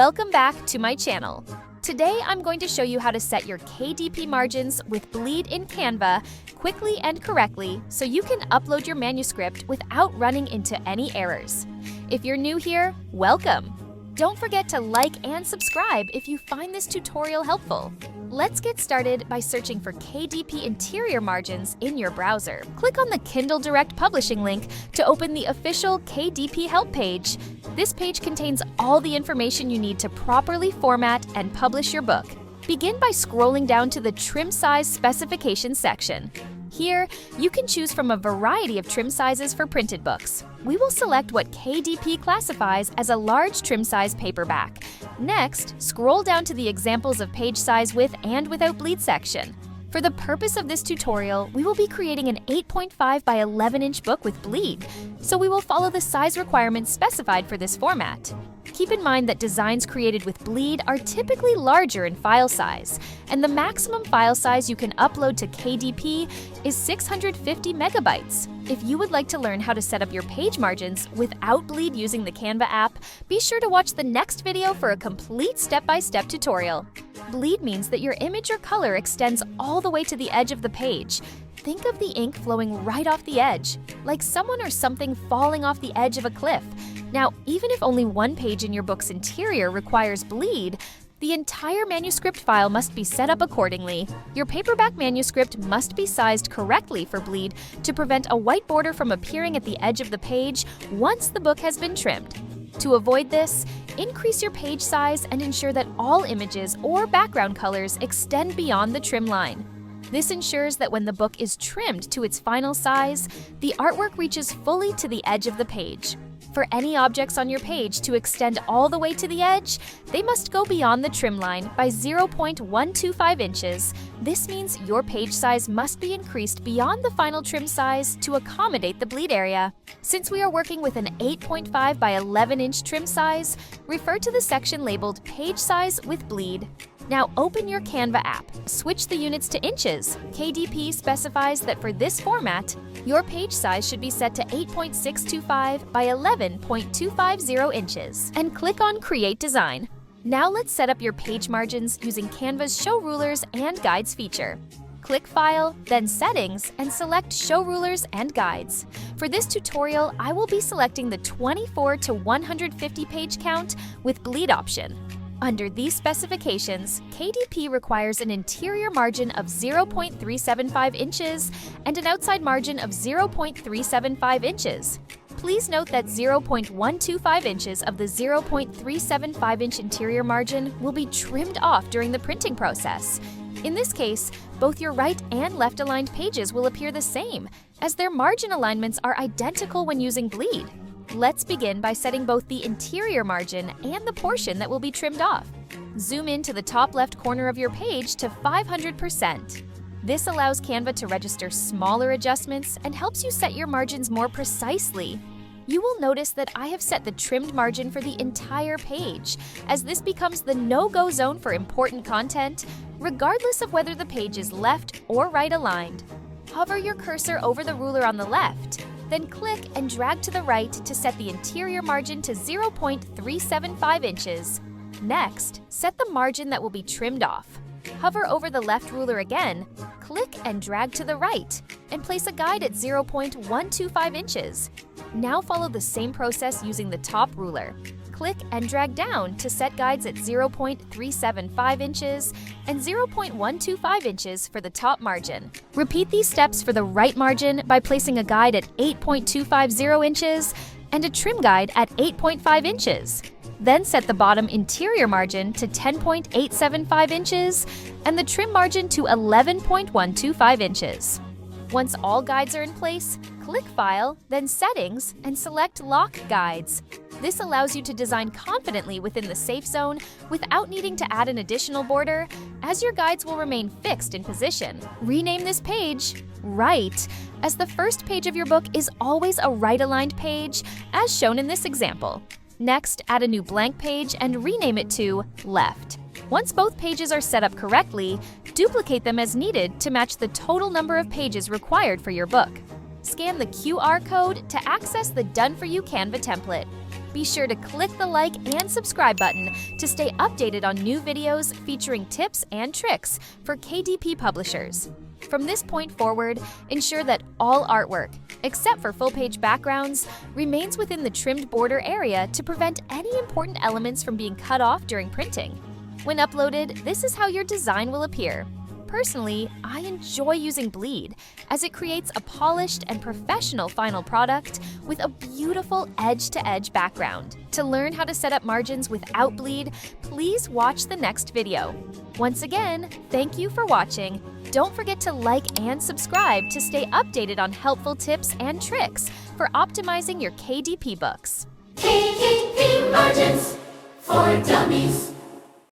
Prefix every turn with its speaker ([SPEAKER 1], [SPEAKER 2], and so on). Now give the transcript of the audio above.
[SPEAKER 1] Welcome back to my channel. Today I'm going to show you how to set your KDP margins with Bleed in Canva quickly and correctly so you can upload your manuscript without running into any errors. If you're new here, welcome! Don't forget to like and subscribe if you find this tutorial helpful. Let's get started by searching for KDP interior margins in your browser. Click on the Kindle Direct Publishing link to open the official KDP help page. This page contains all the information you need to properly format and publish your book. Begin by scrolling down to the trim size specifications section. Here, you can choose from a variety of trim sizes for printed books. We will select what KDP classifies as a large trim size paperback. Next, scroll down to the examples of page size with and without bleed section. For the purpose of this tutorial, we will be creating an 8.5 by 11-inch book with bleed, so we will follow the size requirements specified for this format. Keep in mind that designs created with bleed are typically larger in file size, and the maximum file size you can upload to KDP is 650 megabytes. If you would like to learn how to set up your page margins without bleed using the Canva app, be sure to watch the next video for a complete step-by-step tutorial. Bleed means that your image or color extends all the way to the edge of the page. Think of the ink flowing right off the edge, like someone or something falling off the edge of a cliff. Now, even if only one page in your book's interior requires bleed, the entire manuscript file must be set up accordingly. Your paperback manuscript must be sized correctly for bleed to prevent a white border from appearing at the edge of the page once the book has been trimmed. To avoid this, increase your page size and ensure that all images or background colors extend beyond the trim line. This ensures that when the book is trimmed to its final size, the artwork reaches fully to the edge of the page. For any objects on your page to extend all the way to the edge, they must go beyond the trim line by 0.125 inches. This means your page size must be increased beyond the final trim size to accommodate the bleed area. Since we are working with an 8.5 by 11-inch trim size, refer to the section labeled Page Size with Bleed. Now open your Canva app. Switch the units to inches. KDP specifies that for this format, your page size should be set to 8.625 by 11.250 inches. And click on Create Design. Now let's set up your page margins using Canva's Show Rulers and Guides feature. Click File, then Settings, and select Show Rulers and Guides. For this tutorial, I will be selecting the 24 to 150 page count with bleed option. Under these specifications, KDP requires an interior margin of 0.375 inches and an outside margin of 0.375 inches. Please note that 0.125 inches of the 0.375-inch interior margin will be trimmed off during the printing process. In this case, both your right and left-aligned pages will appear the same, as their margin alignments are identical when using bleed. Let's begin by setting both the interior margin and the portion that will be trimmed off. Zoom in to the top left corner of your page to 500%. This allows Canva to register smaller adjustments and helps you set your margins more precisely. You will notice that I have set the trimmed margin for the entire page, as this becomes the no-go zone for important content, regardless of whether the page is left or right aligned. Hover your cursor over the ruler on the left. Then click and drag to the right to set the interior margin to 0.375 inches. Next, set the margin that will be trimmed off. Hover over the left ruler again, click and drag to the right, and place a guide at 0.125 inches. Now follow the same process using the top ruler. Click and drag down to set guides at 0.375 inches and 0.125 inches for the top margin. Repeat these steps for the right margin by placing a guide at 8.250 inches and a trim guide at 8.5 inches. Then set the bottom interior margin to 10.875 inches and the trim margin to 11.125 inches. Once all guides are in place, click File, then Settings, and select Lock Guides. This allows you to design confidently within the safe zone without needing to add an additional border, as your guides will remain fixed in position. Rename this page Right, as the first page of your book is always a right-aligned page, as shown in this example. Next, add a new blank page and rename it to Left. Once both pages are set up correctly, duplicate them as needed to match the total number of pages required for your book. Scan the QR code to access the Done For You Canva template. Be sure to click the like and subscribe button to stay updated on new videos featuring tips and tricks for KDP publishers. From this point forward, ensure that all artwork, except for full-page backgrounds, remains within the trimmed border area to prevent any important elements from being cut off during printing. When uploaded, this is how your design will appear. Personally, I enjoy using bleed, as it creates a polished and professional final product with a beautiful edge-to-edge background. To learn how to set up margins without bleed, please watch the next video. Once again, thank you for watching. Don't forget to like and subscribe to stay updated on helpful tips and tricks for optimizing your KDP books.
[SPEAKER 2] KDP margins for dummies.